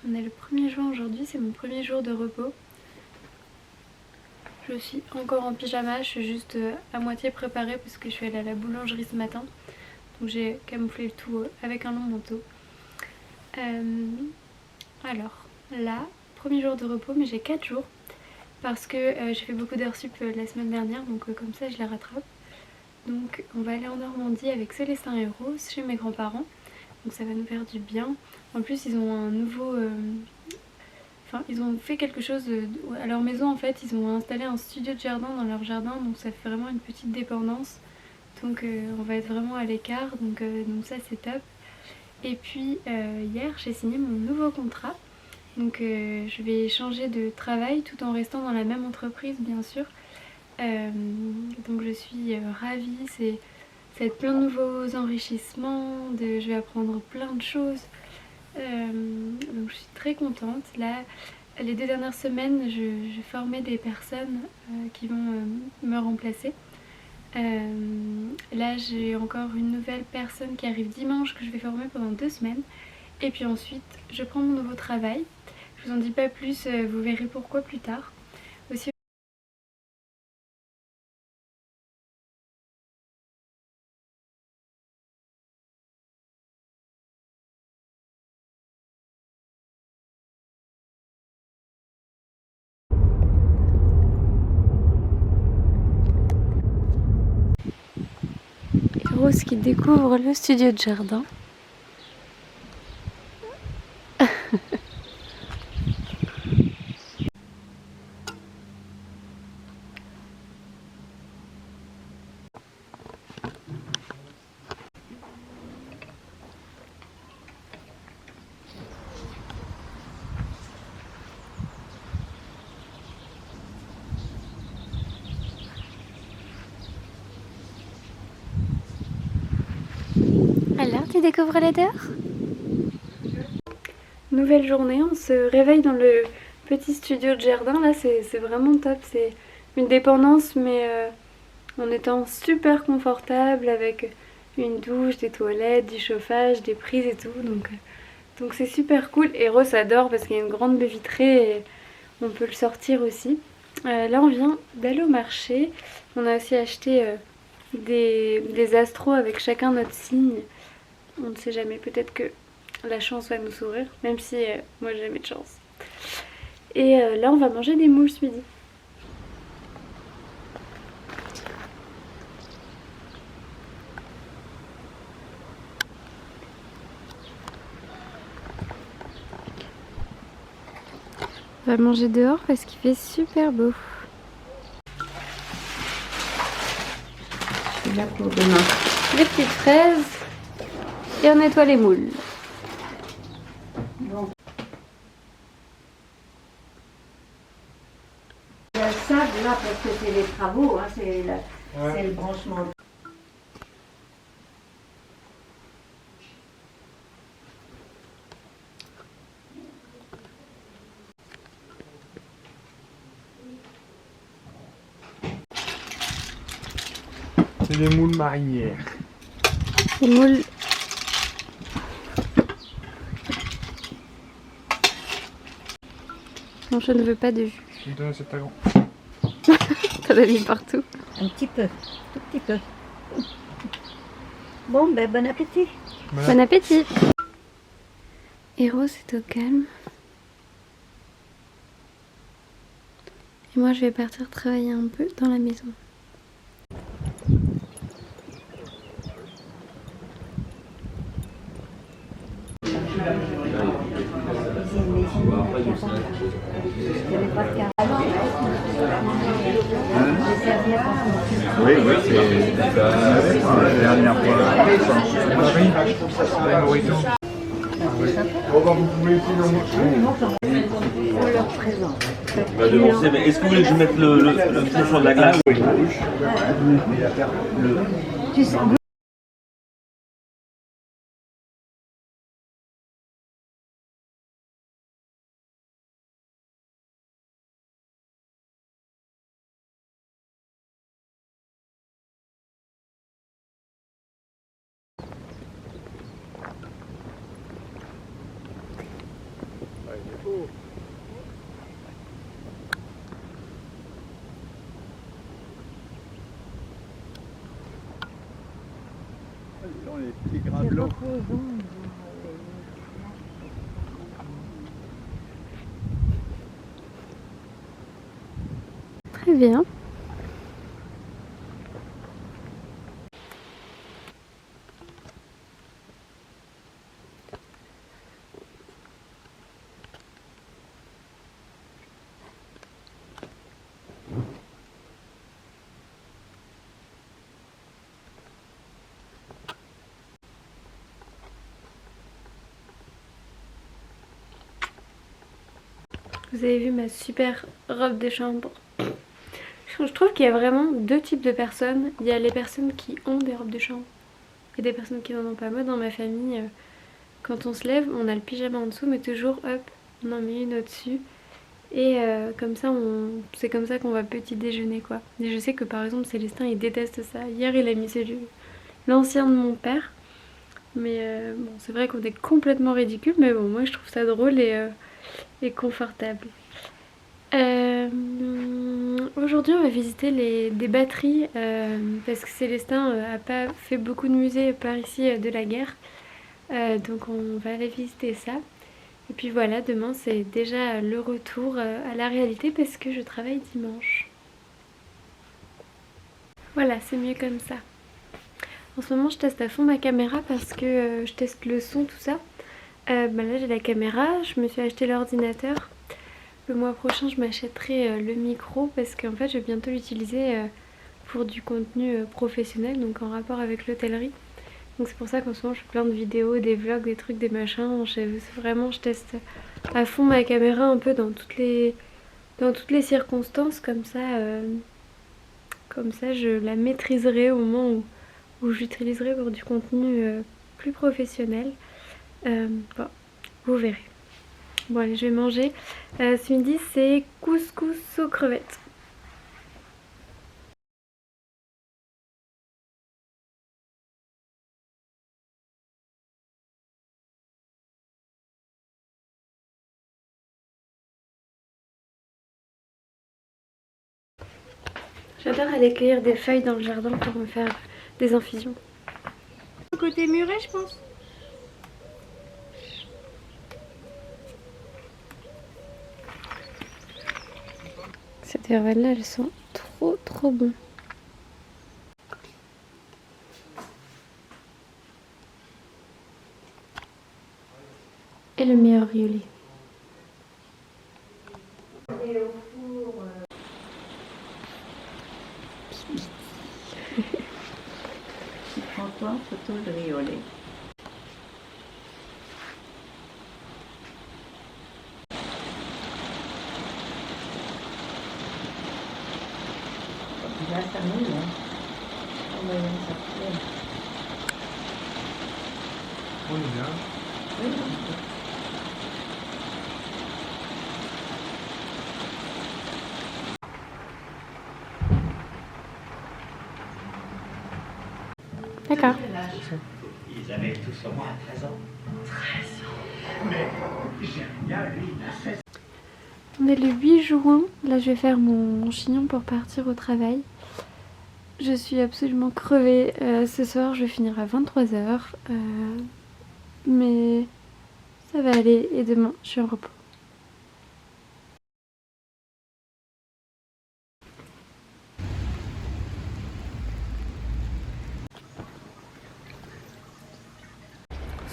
On est le 1er juin aujourd'hui, c'est mon premier jour de repos. Je suis encore en pyjama, je suis juste à moitié préparée parce que je suis allée à la boulangerie ce matin. Donc j'ai camouflé le tout avec un long manteau. Alors là, premier jour de repos, mais j'ai 4 jours parce que j'ai fait beaucoup d'heures sup la semaine dernière, donc comme ça je les rattrape. Donc on va aller en Normandie avec Célestin et Rose chez mes grands-parents. Donc ça va nous faire du bien. En plus ils ont un nouveau... Enfin, ils ont fait quelque chose à leur maison en fait, ils ont installé un studio de jardin dans leur jardin, donc ça fait vraiment une petite dépendance. Donc on va être vraiment à l'écart, donc ça c'est top. Et puis hier j'ai signé mon nouveau contrat, donc je vais changer de travail tout en restant dans la même entreprise bien sûr. Donc je suis ravie, ça va être plein de nouveaux enrichissements, je vais apprendre plein de choses. Donc je suis très contente. Là, les 2 dernières semaines, je formais des personnes qui vont me remplacer. Là, j'ai encore une nouvelle personne qui arrive dimanche que je vais former pendant 2 semaines. Et puis ensuite, je prends mon nouveau travail. Je vous en dis pas plus, vous verrez pourquoi plus tard. Aussi, Rose qui découvre le studio de jardin. Alors, tu découvres les dehors? Nouvelle journée, on se réveille dans le petit studio de jardin. Là, c'est vraiment top. C'est une dépendance, mais en étant super confortable avec une douche, des toilettes, du chauffage, des prises et tout. Donc c'est super cool. Et Rose adore parce qu'il y a une grande baie vitrée et on peut le sortir aussi. Là, on vient d'aller au marché. On a aussi acheté des astros avec chacun notre signe. On ne sait jamais, peut-être que la chance va nous sourire, même si moi j'ai jamais de chance. Et là on va manger des moules ce midi. On va manger dehors parce qu'il fait super beau. Je suis là pour demain. Des petites fraises et on nettoie les moules. Bon. Il y a le sable là parce que c'est les travaux, hein, c'est le branchement. C'est des moules marinières. Les moules. Non, je ne veux pas de jus. Je me donne cet agent. T'en as mis partout. Un petit peu, tout petit peu. Bon, ben bon appétit. Bon appétit. Et Rose est au calme. Et moi je vais partir travailler un peu dans la maison. Oui, c'est la dernière fois. Vous pouvez essayer d'en manger. On leur présente. Il m'a devancé, mais est-ce que vous voulez que je mette le tronçon de la glace? Tu sais, Dans les petits grains blancs. Très bien. Vous avez vu ma super robe de chambre. Je trouve qu'il y a vraiment deux types de personnes. Il y a les personnes qui ont des robes de chambre et des personnes qui n'en ont pas. Moi dans ma famille, quand on se lève, on a le pyjama en dessous mais toujours hop, on en met une au-dessus. Et comme ça, c'est comme ça qu'on va petit déjeuner quoi. Et je sais que par exemple Célestin il déteste ça. Hier il a mis l'ancien de mon père. Mais bon c'est vrai qu'on est complètement ridicule. Mais bon moi je trouve ça drôle et confortable. Aujourd'hui on va visiter des batteries parce que Célestin a pas fait beaucoup de musées par ici de la guerre. Donc on va aller visiter ça. Et puis voilà, demain c'est déjà le retour à la réalité parce que je travaille dimanche. Voilà, c'est mieux comme ça. En ce moment je teste à fond ma caméra parce que je teste le son, tout ça. Là j'ai la caméra, je me suis acheté l'ordinateur. Le mois prochain je m'achèterai le micro parce qu'en fait je vais bientôt l'utiliser pour du contenu professionnel, donc en rapport avec l'hôtellerie. Donc c'est pour ça qu'en ce moment je fais plein de vidéos, des vlogs, des trucs, des machins. Vraiment je teste à fond ma caméra un peu dans toutes les circonstances, comme ça je la maîtriserai au moment où j'utiliserai pour du contenu plus professionnel. Bon, vous verrez. Bon allez, je vais manger. Ce midi c'est couscous aux crevettes. J'adore aller cueillir des feuilles dans le jardin pour me faire des infusions. Côté muret je pense. Ces verveines là elles sont trop bonnes. Et le meilleur riolet. Prends-toi en photo le riolet. Là, ça moule, hein. On va y en sortir. On est bien. Oui, D'accord. Ils avaient tous au moins 13 ans. 13 ans. Mais Germia, lui, il a 16 ans. On est le 8 juin. Là je vais faire mon chignon pour partir au travail. Je suis absolument crevée. Ce soir je vais finir à 23h. Mais ça va aller. Et demain je suis en repos.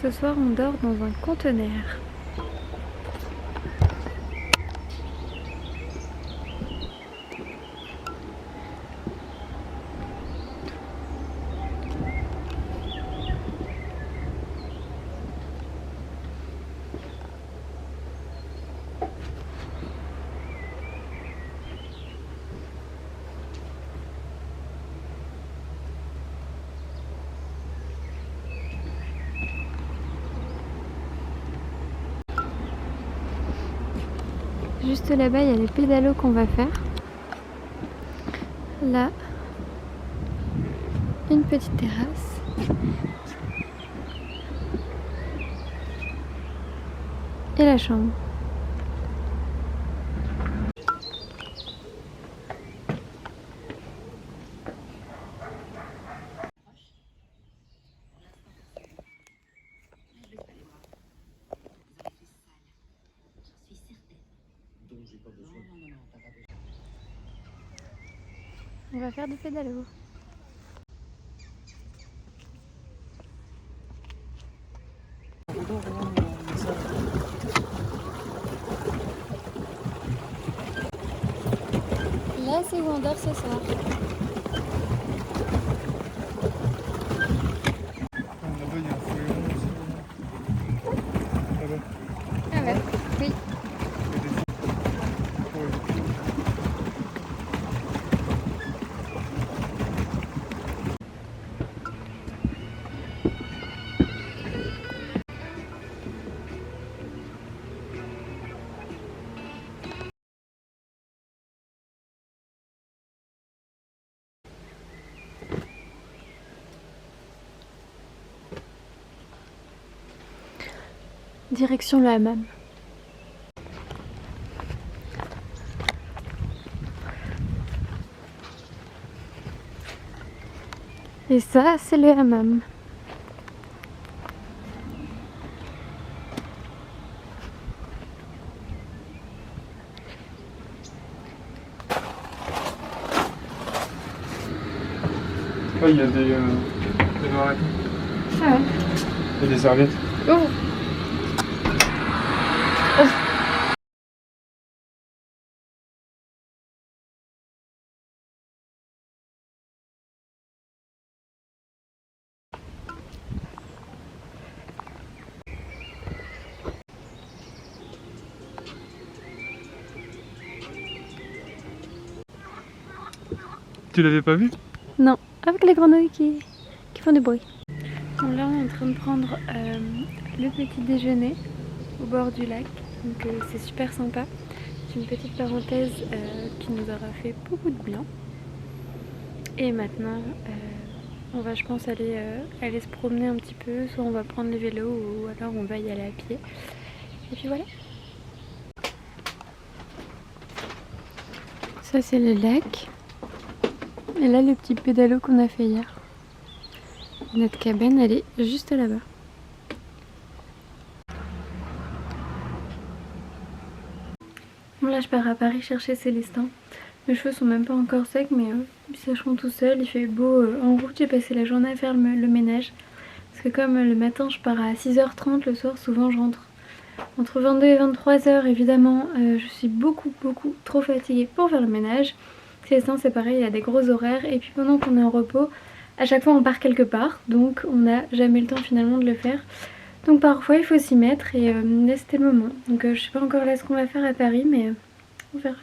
Ce soir on dort dans un conteneur. Juste là-bas, il y a les pédalos qu'on va faire. Là, une petite terrasse. Et la chambre. On va faire du pédalo. Là, c'est où on dort ce soir. Là-bas, il y a un feuilleron aussi. Là-bas. Ah ouais, oui. Direction le hammam. Et ça, c'est le hammam. Là, il y a des varietés. Ah ouais. Et des serviettes. Oh. Tu l'avais pas vu? Non, avec les grenouilles qui font du bruit. Donc là, on est en train de prendre le petit déjeuner au bord du lac. Donc c'est super sympa. C'est une petite parenthèse qui nous aura fait beaucoup de bien. Et maintenant, on va, je pense, aller se promener un petit peu. Soit on va prendre les vélos ou alors on va y aller à pied. Et puis voilà. Ça, c'est le lac. Et là, le petit pédalo qu'on a fait hier. Notre cabane, elle est juste là-bas. Bon, là, je pars à Paris chercher Célestin. Mes cheveux sont même pas encore secs, mais ils sécheront tout seuls. Il fait beau en route. J'ai passé la journée à faire le ménage. Parce que comme le matin, je pars à 6h30, le soir, souvent, je rentre entre 22 et 23h. Évidemment, je suis beaucoup trop fatiguée pour faire le ménage. Célestin, c'est pareil, il a des gros horaires. Et puis pendant qu'on est en repos, à chaque fois on part quelque part, donc on n'a jamais le temps finalement de le faire. Donc parfois il faut s'y mettre et là c'était le moment. Donc je sais pas encore là ce qu'on va faire à Paris, mais on verra.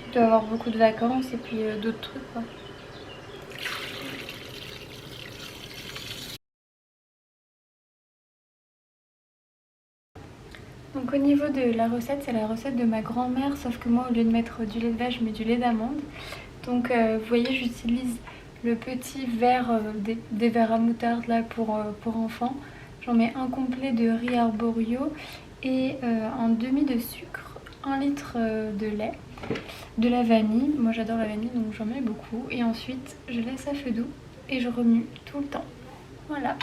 Tu dois avoir beaucoup de vacances et puis d'autres trucs quoi. Donc au niveau de la recette, c'est la recette de ma grand-mère, sauf que moi au lieu de mettre du lait de vache, je mets du lait d'amande. Donc vous voyez, j'utilise le petit verre, des verres à moutarde là pour enfants. J'en mets un complet de riz arborio et un demi de sucre, 1 litre de lait, de la vanille. Moi j'adore la vanille donc j'en mets beaucoup. Et ensuite je laisse à feu doux et je remue tout le temps. Voilà.